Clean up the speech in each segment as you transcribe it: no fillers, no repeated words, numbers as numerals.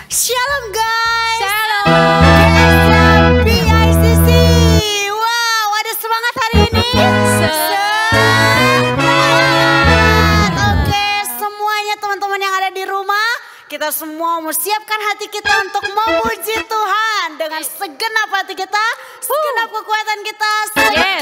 Shalom guys. Shalom. BICC. Wow, ada semangat hari ini. Semangat. Oke, semuanya teman-teman yang ada di rumah, kita semua mau siapkan hati kita untuk memuji Tuhan dengan segenap hati kita, segenap kekuatan kita, segenap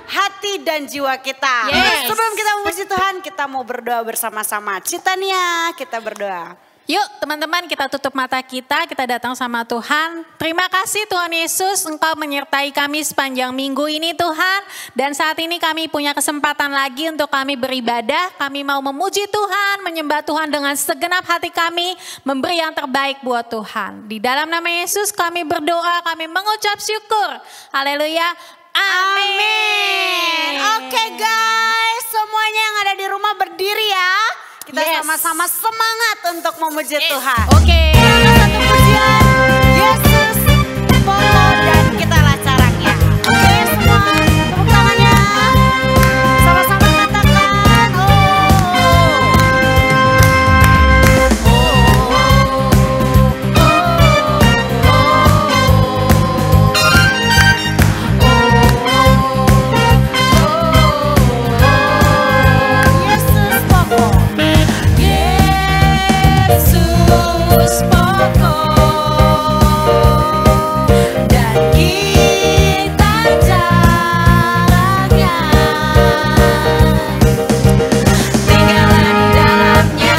hati dan jiwa kita. Sebelum kita memuji Tuhan, kita mau berdoa bersama-sama. Citania, kita berdoa. Yuk teman-teman, kita tutup mata kita datang sama Tuhan. Terima kasih Tuhan Yesus, Engkau menyertai kami sepanjang minggu ini Tuhan. Dan saat ini kami punya kesempatan lagi untuk kami beribadah. Kami mau memuji Tuhan, menyembah Tuhan dengan segenap hati kami. Memberi yang terbaik buat Tuhan. Di dalam nama Yesus kami berdoa, kami mengucap syukur. Haleluya. Amin. Oke guys, semuanya yang ada di rumah berdiri ya. Kita sama-sama semangat untuk memuji Tuhan. Oke. Satu pujian, Yesus pokok dan kitalah caranya. Oke semua, tepuk tangannya. Sama-sama katakan, Yesus pokok. Yesus pokok dan kita jalannya, tinggallah di dalamnya,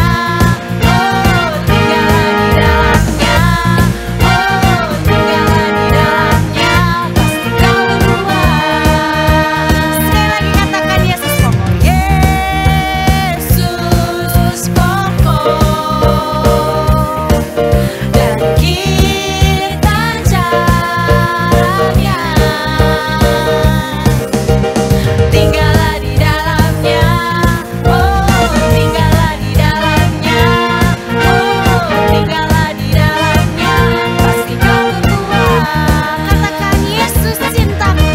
oh tinggallah di dalamnya, oh tinggallah di dalamnya, pasti kau berbuat. Sekali lagi katakan Yesus pokok. Yesus pokok dan kita jalannya, tinggallah di dalamnya, oh tinggallah di dalamnya, oh tinggallah di dalamnya, pasti kau berbuat. Katakan Yesus cintaku.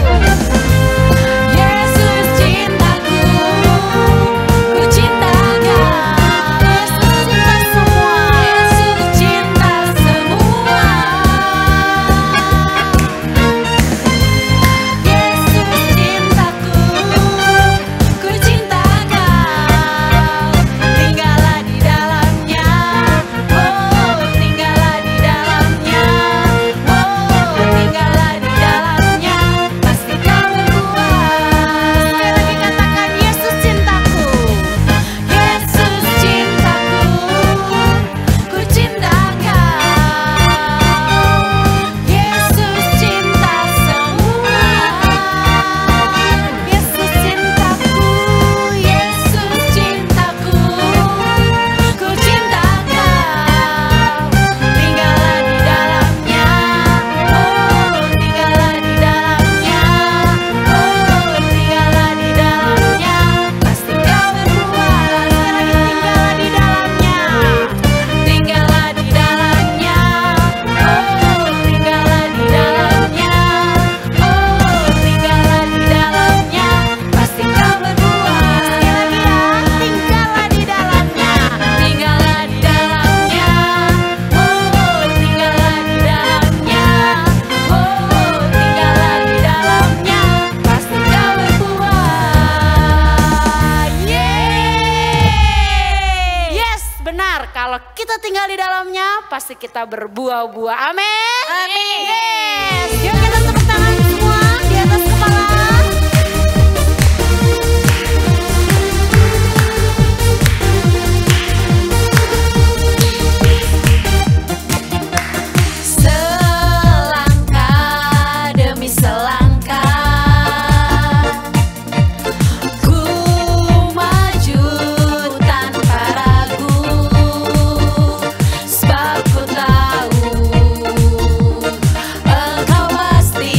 Yesus cintaku, ku cinta Kau. Yesus cinta semua. Yesus cinta semua. Yesus cintaku, ku cinta Kau. Tinggallah di dalamnya, oh tinggallah di dalamnya, oh tinggallah di dalamnya, pasti Kau berbuat. Sekali lagi katakan Yesus cintaku. Yesus cintaku, ku cinta Kau. Yesus cinta semua. Yesus cintaku. Yesus cintaku, ku cinta Kau. Tinggallah di dalamnya, oh tinggallah di dalamnya, oh tinggallah di dalamnya, pasti Kau berbuat. Tinggallah di dalamnya. Tinggallah di dalamnya, oh tinggallah di dalamnya, oh tinggallah di dalamnya, pasti Kau berbuat. Sekali lagi ya, tinggallah di dalamnya. Tinggallah di dalamnya, oh tinggallah di dalamnya, oh tinggallah di dalamnya, pasti Kau berbuat. Yes, benar. Kalau kita tinggal di dalamnya, pasti kita berbuah-buah. Amin. Amin. Yes. Yuk kita tepuk tangan semua di atas kepala. Selangkah demi selangkah, ku maju tanpa ragu, sebab ku tahu Engkau pasti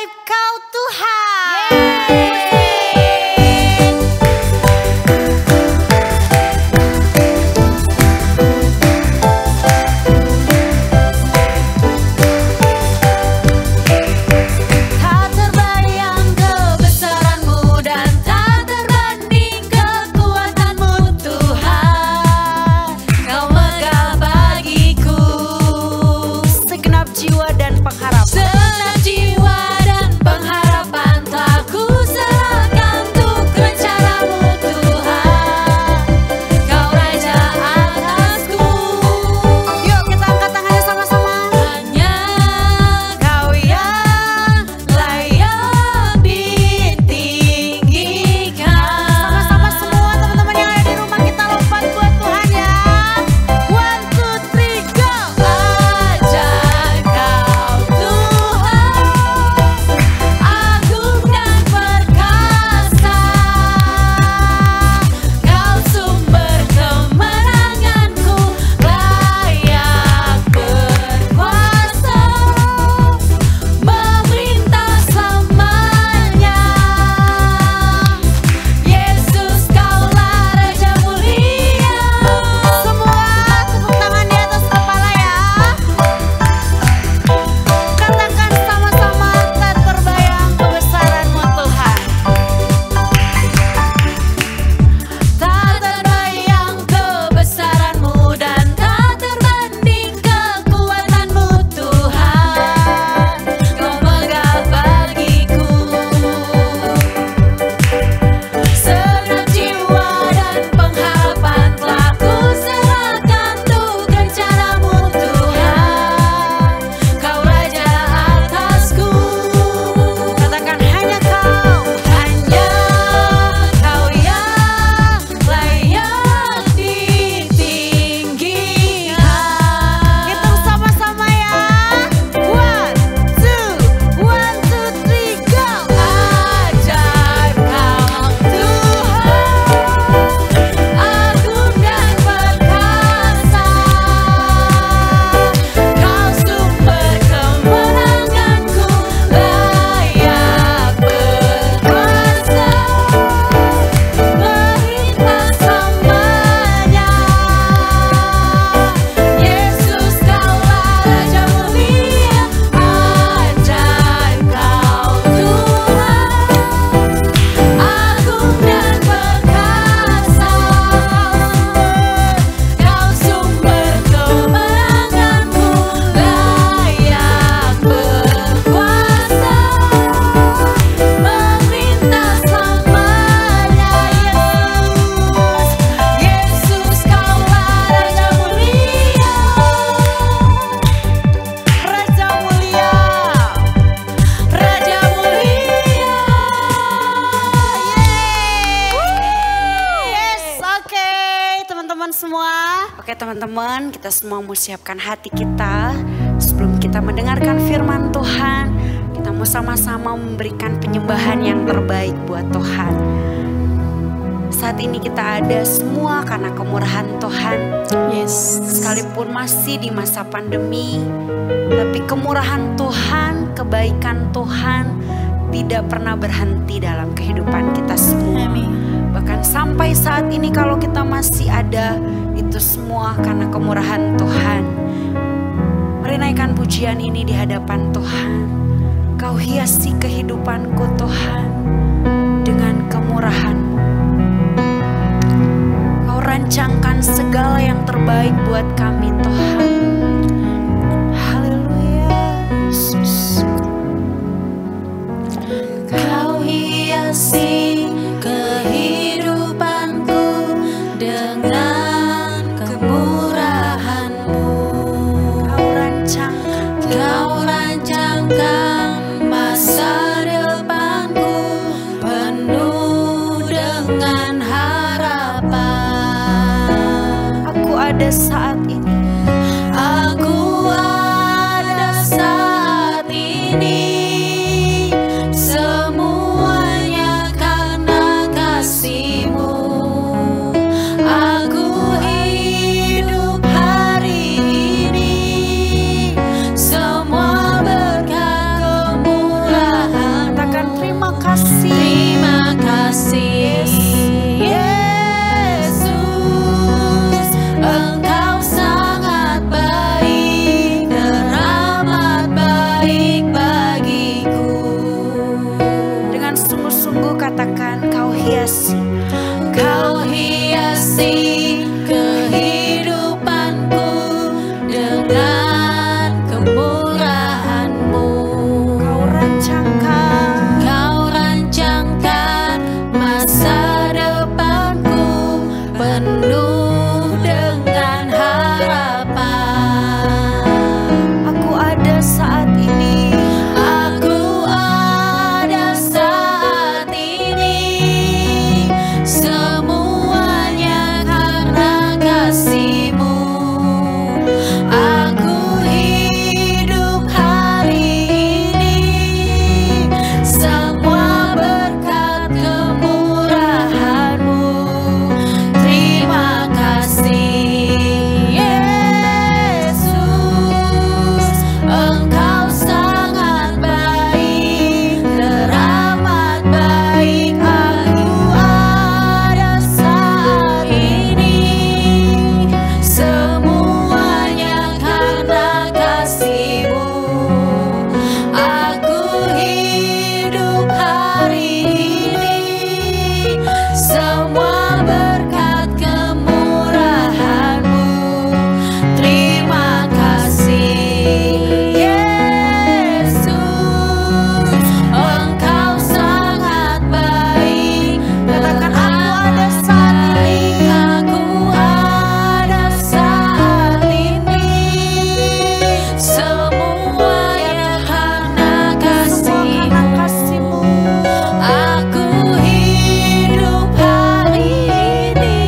ajaib Kau Tuhan. Tak terbayang kebesaran-Mu dan tak terbanding kekuatan-Mu Tuhan. Kau megah bagiku Segenap jiwa dan pengharapan. segenap jiwa dan pengharapan telah ku serahkan untuk rencana-Mu Tuhan. Kau Raja atasku, Yuk kita angkat tangannya sama-sama. hanya Kau yang layak ditinggikan. Sama-sama semua teman-teman yang ada di rumah kita lompat buat Tuhan ya. 1, 2, 3, go. Ajaib Kau Tuhan, agung dan perkasa. Kau sumber kemenanganku, layak berkuasa, memerintah selamanya. Yesus Kaulah Raja mulia. Semua tepuk tangan di atas kepala ya. Katakan sama-sama, tak terbayang kebesaran-Mu Tuhan. Tak terbayang kebesaran-Mu dan tak terbanding kekuatan-Mu Tuhan. Kau megah bagiku segenap jiwa dan pengharapan telah ku serahkan untuk rencana-Mu Tuhan. Kau Raja atasku, Katakan hanya Kau. hanya Kau yang layak ditinggikan. Hitung sama-sama ya. 1, 2, 3, go. Ajaib Kau Tuhan, agung dan perkasa. Kau sumber kemenanganku, layak berkuasa, memerintah selamanya. Yesus Kaulah Raja mulia, ajaib Kau Tuhan, agung dan perkasa. Kau sumber kemenanganku, layak berkuasa, memerintah selamanya. Yesus Kaulah Raja mulia. Raja mulia. Raja mulia. Yes, oke teman-teman semua. Oke teman-teman, kita semua mau siapkan hati kita sebelum kita mendengarkan firman Tuhan. Kita mau sama-sama memberikan penyembahan yang terbaik buat Tuhan. Saat ini kita ada semua karena kemurahan Tuhan. Yes. Sekalipun masih di masa pandemi, tapi kemurahan Tuhan, kebaikan Tuhan tidak pernah berhenti dalam kehidupan kita semua. Amin. Bahkan sampai saat ini kalau kita masih ada, itu semua karena kemurahan Tuhan. Mari naikkan pujian ini di hadapan Tuhan. Kau hiasi kehidupanku Tuhan dengan kemurahan-Mu. Kau rancangkan segala yang terbaik buat kami Tuhan. Haleluya Yesus. Kau hiasi kehidupanku dengan kemurahan-Mu. Kau rancangkan Kau rancangkan masa depanku penuh dengan harapan. aku ada saat ini. Aku ada saat ini, semuanya karena kasih-Mu. Aku hidup hari ini, semua berkat kemurahan. rancangkan masa depanku penuh dengan harapan. Aku ada saat ini. Aku ada saat ini, semuanya karena kasih-Mu. Aku hidup hari ini, semua berkat kemurahan-Mu. Terima kasih Yesus, Engkau sangat baik, teramat baik. Aku ada saat ini, semuanya karena kasih-Mu. Aku hidup hari ini, semua berkat kemurahan-Mu. Terima kasih Yesus, Engkau sangat baik. Katakan, aku ada saat ini. Aku ada saat ini, semuanya karena Semua karena kasih-Mu. kasih-Mu. Aku hidup hari ini,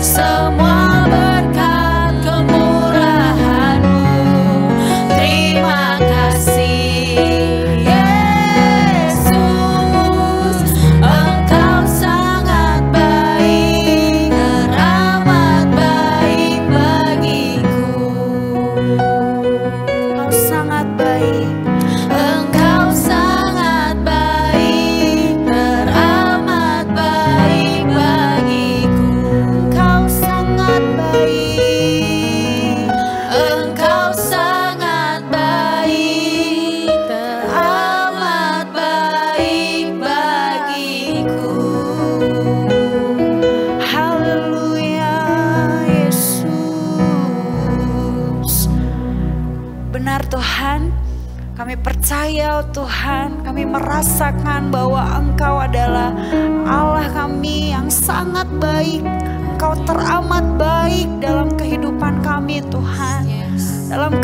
semua berkat kemurahan-Mu. Terima kasih Yesus, Engkau sangat baik, teramat baik bagiku. Engkau sangat baik. Engkau sangat baik, teramat baik bagiku. Engkau sangat baik. Engkau sangat baik, teramat baik bagiku. Haleluya, Yesus. Benar Tuhan, kami percaya Tuhan, kami merasakan bahwa Engkau adalah Allah kami yang sangat baik. Engkau teramat baik dalam kehidupan kami Tuhan. Dalam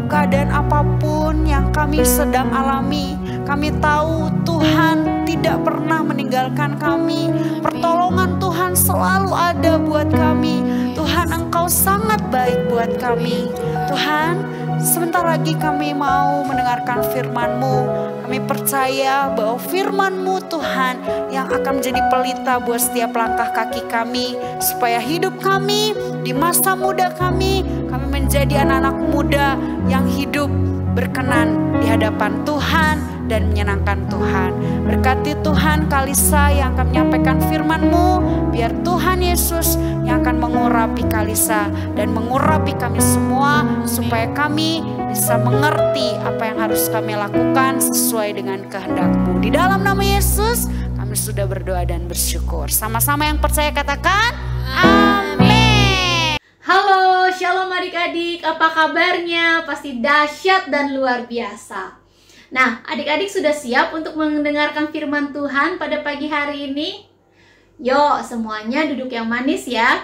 keadaan apapun yang kami sedang alami, kami tahu Tuhan tidak pernah meninggalkan kami. Pertolongan Tuhan selalu ada buat kami. Tuhan, Engkau sangat baik buat kami. Tuhan, sebentar lagi kami mau mendengarkan firman-Mu. Kami percaya bahwa firman-Mu Tuhan yang akan menjadi pelita buat setiap langkah kaki kami, supaya hidup kami di masa muda kami menjadi anak-anak muda yang hidup berkenan di hadapan Tuhan dan menyenangkan Tuhan. Berkati Tuhan Kalisa yang akan menyampaikan firman-Mu, biar Tuhan Yesus yang akan mengurapi Kalisa dan mengurapi kami semua, supaya kami bisa mengerti apa yang harus kami lakukan sesuai dengan kehendak-Mu. Di dalam nama Yesus kami sudah berdoa dan bersyukur. Sama-sama yang percaya katakan amin. Halo, shalom adik-adik, apa kabarnya? Pasti dahsyat dan luar biasa. Nah, adik-adik sudah siap untuk mendengarkan firman Tuhan pada pagi hari ini? Yuk, semuanya duduk yang manis ya.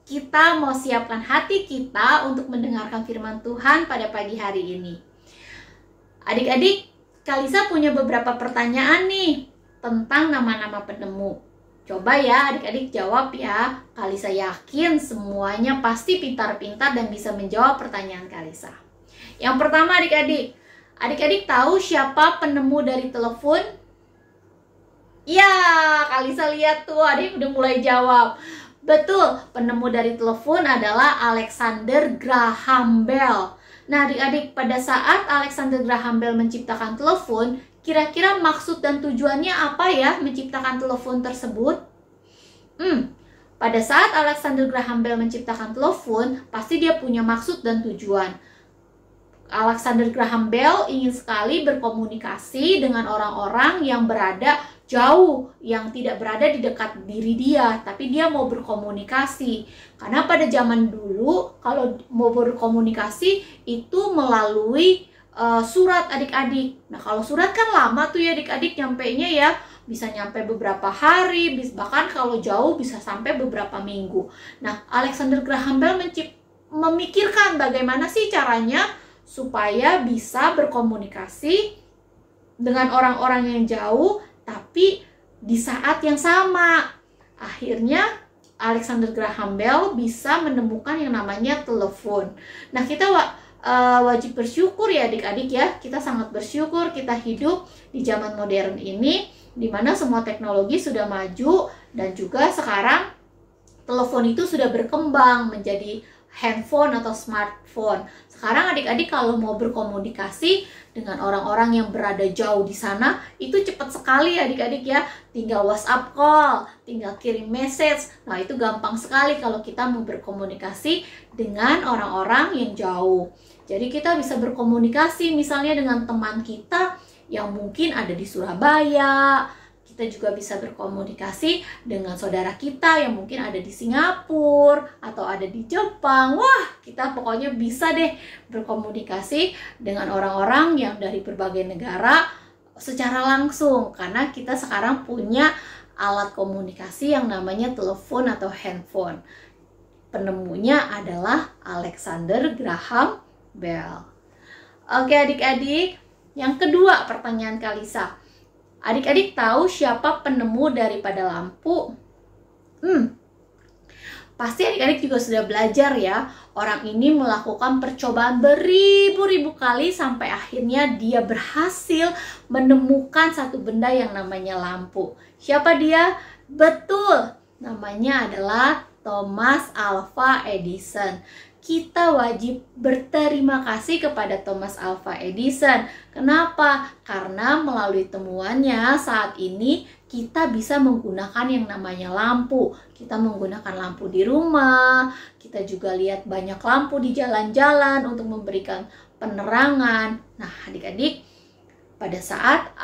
Kita mau siapkan hati kita untuk mendengarkan firman Tuhan pada pagi hari ini. Adik-adik, Kalisa punya beberapa pertanyaan nih tentang nama-nama penemu. Coba ya adik-adik jawab ya. Kalisa yakin semuanya pasti pintar-pintar dan bisa menjawab pertanyaan Kalisa. Yang pertama adik-adik tahu siapa penemu dari telepon? Ya, Kalisa lihat tuh adik udah mulai jawab. Betul, penemu dari telepon adalah Alexander Graham Bell. Nah adik-adik, pada saat Alexander Graham Bell menciptakan telepon, kira-kira maksud dan tujuannya apa ya menciptakan telepon tersebut? Pada saat Alexander Graham Bell menciptakan telepon, pasti dia punya maksud dan tujuan. Alexander Graham Bell ingin sekali berkomunikasi dengan orang-orang yang berada jauh, yang tidak berada di dekat diri dia, tapi dia mau berkomunikasi. Karena pada zaman dulu, kalau mau berkomunikasi itu melalui surat adik-adik. Nah, kalau surat kan lama tuh ya adik-adik nyampainya ya, bisa nyampe beberapa hari, bahkan kalau jauh bisa sampai beberapa minggu. Nah, Alexander Graham Bell memikirkan bagaimana sih caranya supaya bisa berkomunikasi dengan orang-orang yang jauh tapi di saat yang sama. Akhirnya Alexander Graham Bell bisa menemukan yang namanya telepon. Nah, kita wajib bersyukur ya adik-adik ya. Kita sangat bersyukur kita hidup di zaman modern ini, di mana semua teknologi sudah maju, dan juga sekarang telepon itu sudah berkembang menjadi handphone atau smartphone. Sekarang adik-adik kalau mau berkomunikasi dengan orang-orang yang berada jauh di sana, itu cepat sekali adik-adik ya. Tinggal WhatsApp call, tinggal kirim message. Nah, itu gampang sekali kalau kita mau berkomunikasi dengan orang-orang yang jauh. Jadi kita bisa berkomunikasi misalnya dengan teman kita yang mungkin ada di Surabaya. Kita juga bisa berkomunikasi dengan saudara kita yang mungkin ada di Singapura atau ada di Jepang. Wah, kita pokoknya bisa deh berkomunikasi dengan orang-orang yang dari berbagai negara secara langsung, karena kita sekarang punya alat komunikasi yang namanya telepon atau handphone. Penemunya adalah Alexander Graham Bell. Oke adik-adik, yang kedua pertanyaan Kalisa. Adik-adik tahu siapa penemu daripada lampu? Pasti adik-adik juga sudah belajar ya. Orang ini melakukan percobaan beribu-ribu kali sampai akhirnya dia berhasil menemukan satu benda yang namanya lampu. Siapa dia? Betul, namanya adalah Thomas Alva Edison. Kita wajib berterima kasih kepada Thomas Alva Edison. Kenapa? Karena melalui temuannya saat ini kita bisa menggunakan yang namanya lampu. Kita menggunakan lampu di rumah, kita juga lihat banyak lampu di jalan-jalan untuk memberikan penerangan. Nah, adik-adik, pada saat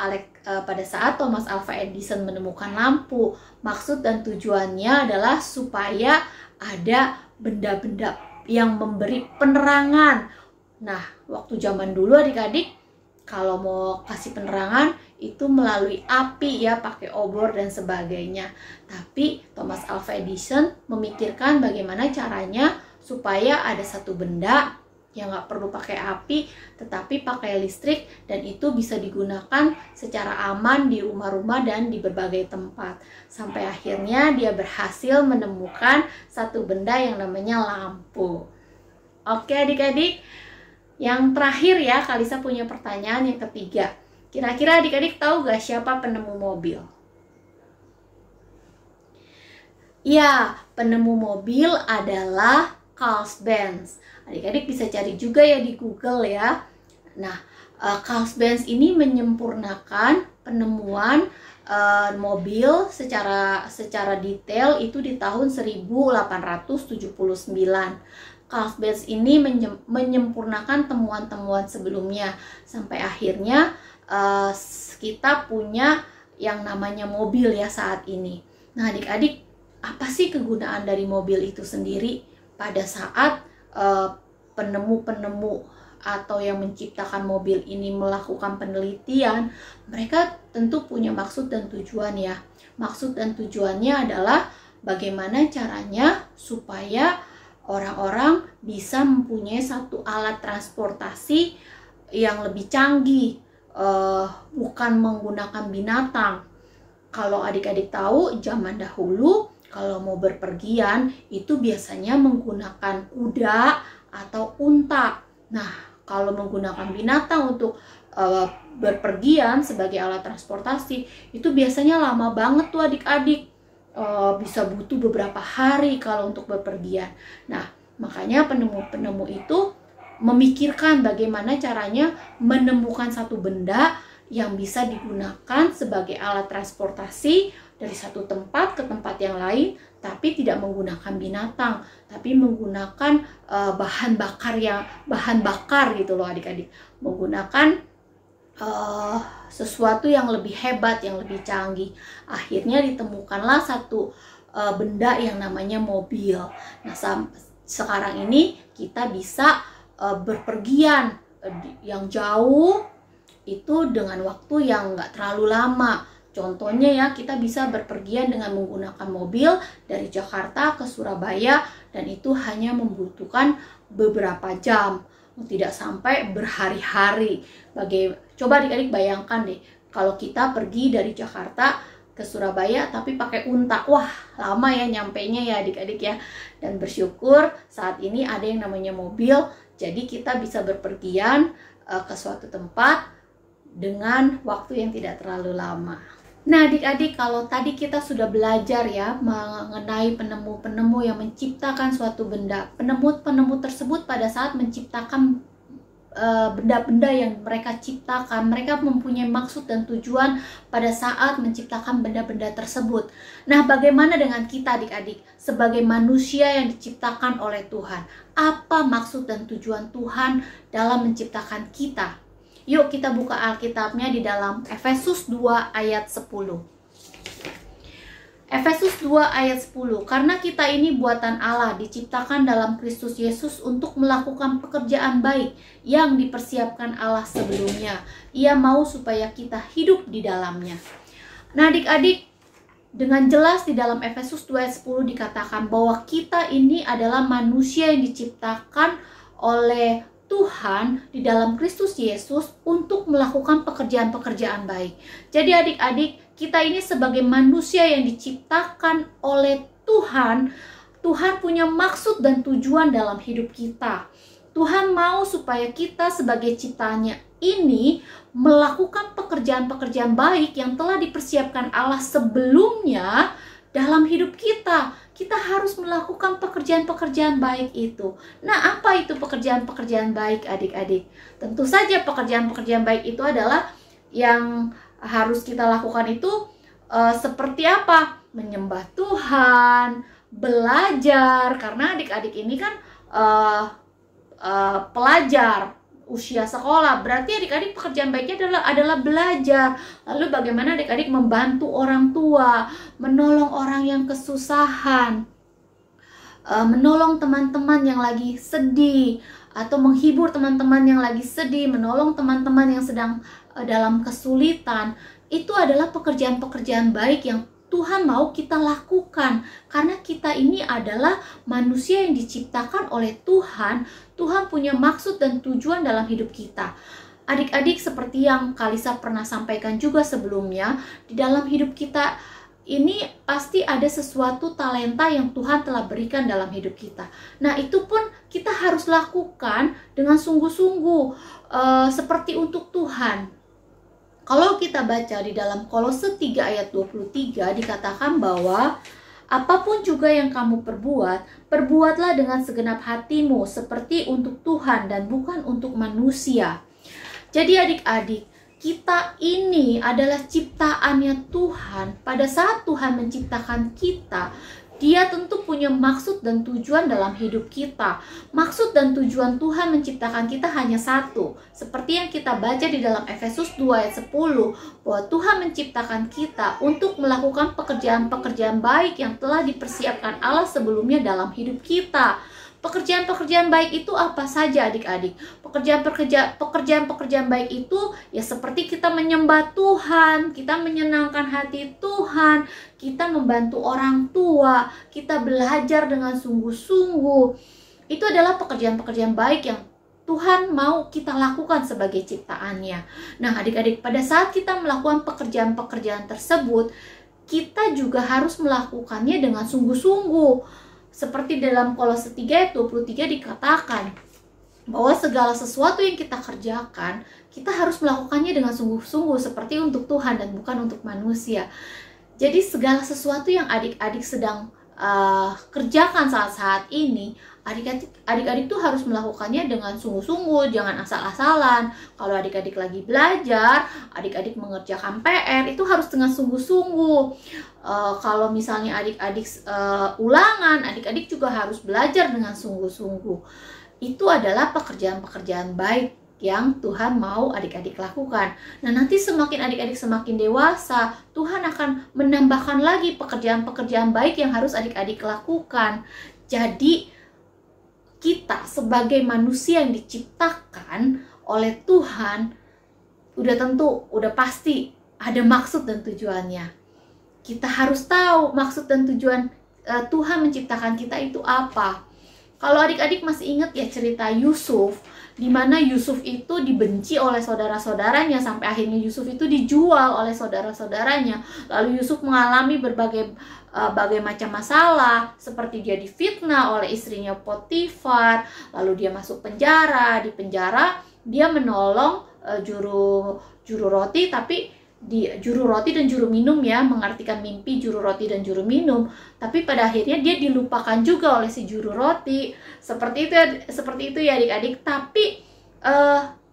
Thomas Alva Edison menemukan lampu, maksud dan tujuannya adalah supaya ada benda-benda yang memberi penerangan. Nah, waktu zaman dulu adik-adik kalau mau kasih penerangan itu melalui api ya, pakai obor dan sebagainya. Tapi Thomas Alva Edison memikirkan bagaimana caranya supaya ada satu benda yang nggak perlu pakai api tetapi pakai listrik, dan itu bisa digunakan secara aman di rumah-rumah dan di berbagai tempat. Sampai akhirnya dia berhasil menemukan satu benda yang namanya lampu. Oke adik-adik, yang terakhir ya, Kalisa punya pertanyaan yang ketiga. Kira-kira adik-adik tahu gak siapa penemu mobil? Ya, penemu mobil adalah Carl Benz. Adik-adik bisa cari juga ya di Google ya. Nah, Carl Benz ini menyempurnakan penemuan mobil secara detail itu di tahun 1879. Carl Benz ini menyempurnakan temuan-temuan sebelumnya sampai akhirnya kita punya yang namanya mobil ya saat ini. Nah adik-adik, apa sih kegunaan dari mobil itu sendiri? Pada saat penemu-penemu atau yang menciptakan mobil ini melakukan penelitian, mereka tentu punya maksud dan tujuan ya. Maksud dan tujuannya adalah bagaimana caranya supaya orang-orang bisa mempunyai satu alat transportasi yang lebih canggih, bukan menggunakan binatang. Kalau adik-adik tahu, zaman dahulu kalau mau berpergian itu biasanya menggunakan kuda atau unta. Nah, kalau menggunakan binatang untuk berpergian sebagai alat transportasi, itu biasanya lama banget tuh adik-adik. Bisa butuh beberapa hari kalau untuk bepergian. Nah, makanya penemu-penemu itu memikirkan bagaimana caranya menemukan satu benda yang bisa digunakan sebagai alat transportasi dari satu tempat ke tempat yang lain, tapi tidak menggunakan binatang, tapi menggunakan bahan bakar gitu loh adik-adik, menggunakan sesuatu yang lebih hebat, yang lebih canggih. Akhirnya ditemukanlah satu benda yang namanya mobil. Nah, sekarang ini kita bisa berpergian yang jauh itu dengan waktu yang nggak terlalu lama. Contohnya ya, kita bisa berpergian dengan menggunakan mobil dari Jakarta ke Surabaya dan itu hanya membutuhkan beberapa jam, tidak sampai berhari-hari. Coba adik-adik bayangkan deh, kalau kita pergi dari Jakarta ke Surabaya tapi pakai unta, wah lama ya nyampainya ya adik-adik ya. Dan bersyukur saat ini ada yang namanya mobil, jadi kita bisa berpergian ke suatu tempat dengan waktu yang tidak terlalu lama. Nah adik-adik, kalau tadi kita sudah belajar ya mengenai penemu-penemu yang menciptakan suatu benda. Penemu-penemu tersebut pada saat menciptakan benda-benda yang mereka ciptakan, mereka mempunyai maksud dan tujuan pada saat menciptakan benda-benda tersebut. Nah, bagaimana dengan kita adik-adik sebagai manusia yang diciptakan oleh Tuhan? Apa maksud dan tujuan Tuhan dalam menciptakan kita? Yuk kita buka Alkitabnya di dalam Efesus 2 ayat 10. Efesus 2 ayat 10. Karena kita ini buatan Allah, diciptakan dalam Kristus Yesus untuk melakukan pekerjaan baik yang dipersiapkan Allah sebelumnya. Ia mau supaya kita hidup di dalamnya. Nah adik-adik, dengan jelas di dalam Efesus 2 ayat 10 dikatakan bahwa kita ini adalah manusia yang diciptakan oleh Tuhan di dalam Kristus Yesus untuk melakukan pekerjaan-pekerjaan baik. Jadi adik-adik, kita ini sebagai manusia yang diciptakan oleh Tuhan, Tuhan punya maksud dan tujuan dalam hidup kita. Tuhan mau supaya kita sebagai ciptaannya ini melakukan pekerjaan-pekerjaan baik yang telah dipersiapkan Allah sebelumnya dalam hidup kita. Kita harus melakukan pekerjaan-pekerjaan baik itu. Nah, apa itu pekerjaan-pekerjaan baik adik-adik? Tentu saja pekerjaan-pekerjaan baik itu adalah yang harus kita lakukan itu seperti apa? Menyembah Tuhan, belajar, karena adik-adik ini kan pelajar usia sekolah, berarti adik-adik pekerjaan baiknya adalah belajar. Lalu bagaimana adik-adik membantu orang tua, menolong orang yang kesusahan, menolong teman-teman yang lagi sedih, atau menghibur teman-teman yang lagi sedih, menolong teman-teman yang sedang dalam kesulitan. Itu adalah pekerjaan-pekerjaan baik yang Tuhan mau kita lakukan, karena kita ini adalah manusia yang diciptakan oleh Tuhan. Tuhan punya maksud dan tujuan dalam hidup kita. Adik-adik, seperti yang Kalisa pernah sampaikan juga sebelumnya, di dalam hidup kita ini pasti ada sesuatu talenta yang Tuhan telah berikan dalam hidup kita. Nah, itu pun kita harus lakukan dengan sungguh-sungguh, seperti untuk Tuhan. Kalau kita baca di dalam Kolose 3 ayat 23 dikatakan bahwa apapun juga yang kamu perbuat, perbuatlah dengan segenap hatimu seperti untuk Tuhan dan bukan untuk manusia. Jadi adik-adik, kita ini adalah ciptaannya Tuhan. Pada saat Tuhan menciptakan kita, Dia tentu punya maksud dan tujuan dalam hidup kita. Maksud dan tujuan Tuhan menciptakan kita hanya satu. Seperti yang kita baca di dalam Efesus 2 ayat 10. Bahwa Tuhan menciptakan kita untuk melakukan pekerjaan-pekerjaan baik yang telah dipersiapkan Allah sebelumnya dalam hidup kita. Pekerjaan-pekerjaan baik itu apa saja adik-adik? Pekerjaan-pekerjaan baik itu ya seperti kita menyembah Tuhan, kita menyenangkan hati Tuhan, kita membantu orang tua, kita belajar dengan sungguh-sungguh. Itu adalah pekerjaan-pekerjaan baik yang Tuhan mau kita lakukan sebagai ciptaannya. Nah adik-adik, pada saat kita melakukan pekerjaan-pekerjaan tersebut, kita juga harus melakukannya dengan sungguh-sungguh. Seperti dalam Kolose 3 ayat 23 dikatakan bahwa segala sesuatu yang kita kerjakan, kita harus melakukannya dengan sungguh-sungguh seperti untuk Tuhan dan bukan untuk manusia. Jadi segala sesuatu yang adik-adik sedang kerjakan saat-saat ini, adik-adik tuh harus melakukannya dengan sungguh-sungguh, jangan asal-asalan. Kalau adik-adik lagi belajar, adik-adik mengerjakan PR, itu harus dengan sungguh-sungguh. Kalau misalnya adik-adik ulangan, adik-adik juga harus belajar dengan sungguh-sungguh. Itu adalah pekerjaan-pekerjaan baik yang Tuhan mau adik-adik lakukan. Nah, nanti semakin adik-adik semakin dewasa, Tuhan akan menambahkan lagi pekerjaan-pekerjaan baik yang harus adik-adik lakukan. Jadi, kita sebagai manusia yang diciptakan oleh Tuhan, udah tentu, udah pasti ada maksud dan tujuannya. Kita harus tahu maksud dan tujuan Tuhan menciptakan kita itu apa. Kalau adik-adik masih ingat ya cerita Yusuf, di mana Yusuf itu dibenci oleh saudara-saudaranya, sampai akhirnya Yusuf itu dijual oleh saudara-saudaranya. Lalu Yusuf mengalami berbagai macam masalah, seperti dia difitnah oleh istrinya Potifar, lalu dia masuk penjara. Di penjara dia menolong juru roti, tapi di juru roti dan juru minum ya, mengartikan mimpi juru roti dan juru minum, tapi pada akhirnya dia dilupakan juga oleh si juru roti. Seperti itu ya adik-adik. Tapi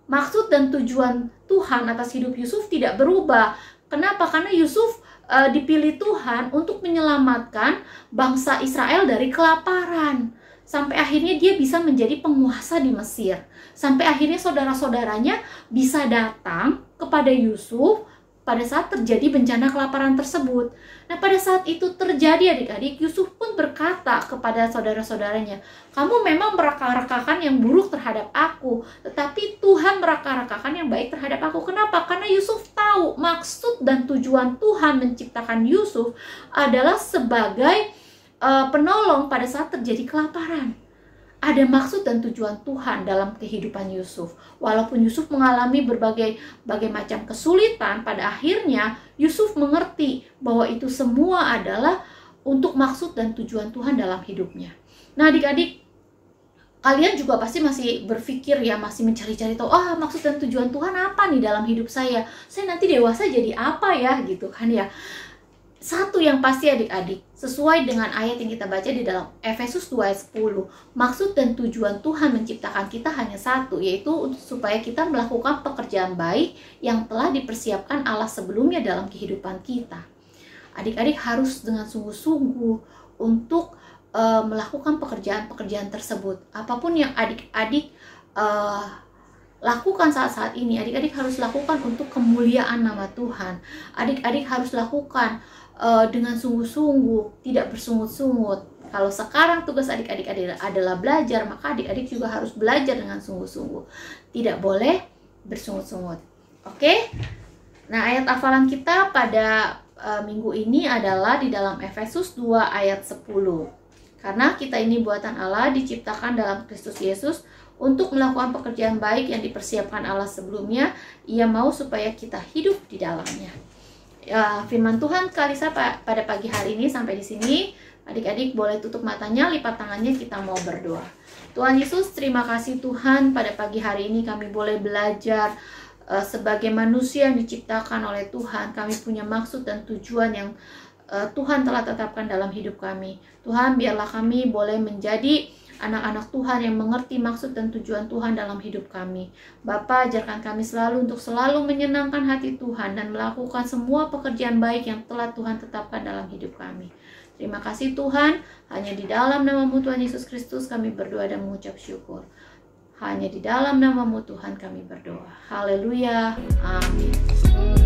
maksud dan tujuan Tuhan atas hidup Yusuf tidak berubah. Kenapa? Karena Yusuf dipilih Tuhan untuk menyelamatkan bangsa Israel dari kelaparan. Sampai akhirnya dia bisa menjadi penguasa di Mesir. Sampai akhirnya saudara-saudaranya bisa datang kepada Yusuf pada saat terjadi bencana kelaparan tersebut. Nah, pada saat itu terjadi adik-adik, Yusuf pun berkata kepada saudara-saudaranya, kamu memang meraka-rakakan yang buruk terhadap aku, tetapi Tuhan meraka-rakakan yang baik terhadap aku. Kenapa? Karena Yusuf tahu maksud dan tujuan Tuhan menciptakan Yusuf adalah sebagai penolong pada saat terjadi kelaparan. Ada maksud dan tujuan Tuhan dalam kehidupan Yusuf. Walaupun Yusuf mengalami berbagai macam kesulitan, pada akhirnya Yusuf mengerti bahwa itu semua adalah untuk maksud dan tujuan Tuhan dalam hidupnya. Nah adik-adik, kalian juga pasti masih berpikir ya, masih mencari-cari tahu, maksud dan tujuan Tuhan apa nih dalam hidup saya? Saya nanti dewasa jadi apa ya, gitu kan ya. Satu yang pasti adik-adik, sesuai dengan ayat yang kita baca di dalam Efesus 2 ayat 10, maksud dan tujuan Tuhan menciptakan kita hanya satu, yaitu supaya kita melakukan pekerjaan baik yang telah dipersiapkan Allah sebelumnya dalam kehidupan kita. Adik-adik harus dengan sungguh-sungguh untuk melakukan pekerjaan-pekerjaan tersebut. Apapun yang adik-adik lakukan saat-saat ini, adik-adik harus lakukan untuk kemuliaan nama Tuhan. Adik-adik harus lakukan dengan sungguh-sungguh, tidak bersungut-sungut. Kalau sekarang tugas adik-adik adalah belajar, maka adik-adik juga harus belajar dengan sungguh-sungguh. Tidak boleh bersungut-sungut. Oke? Nah, ayat hafalan kita pada minggu ini adalah di dalam Efesus 2 ayat 10. Karena kita ini buatan Allah, diciptakan dalam Kristus Yesus untuk melakukan pekerjaan baik yang dipersiapkan Allah sebelumnya. Ia mau supaya kita hidup di dalamnya. Firman Tuhan Kalisa pada pagi hari ini sampai di sini. Adik-adik boleh tutup matanya, lipat tangannya, kita mau berdoa. Tuhan Yesus, terima kasih Tuhan, pada pagi hari ini kami boleh belajar sebagai manusia yang diciptakan oleh Tuhan. Kami punya maksud dan tujuan yang Tuhan telah tetapkan dalam hidup kami. Tuhan, biarlah kami boleh menjadi anak-anak Tuhan yang mengerti maksud dan tujuan Tuhan dalam hidup kami. Bapa, ajarkan kami selalu untuk selalu menyenangkan hati Tuhan dan melakukan semua pekerjaan baik yang telah Tuhan tetapkan dalam hidup kami. Terima kasih Tuhan, hanya di dalam nama-Mu Tuhan Yesus Kristus kami berdoa dan mengucap syukur. Hanya di dalam nama-Mu Tuhan kami berdoa. Haleluya. Amin.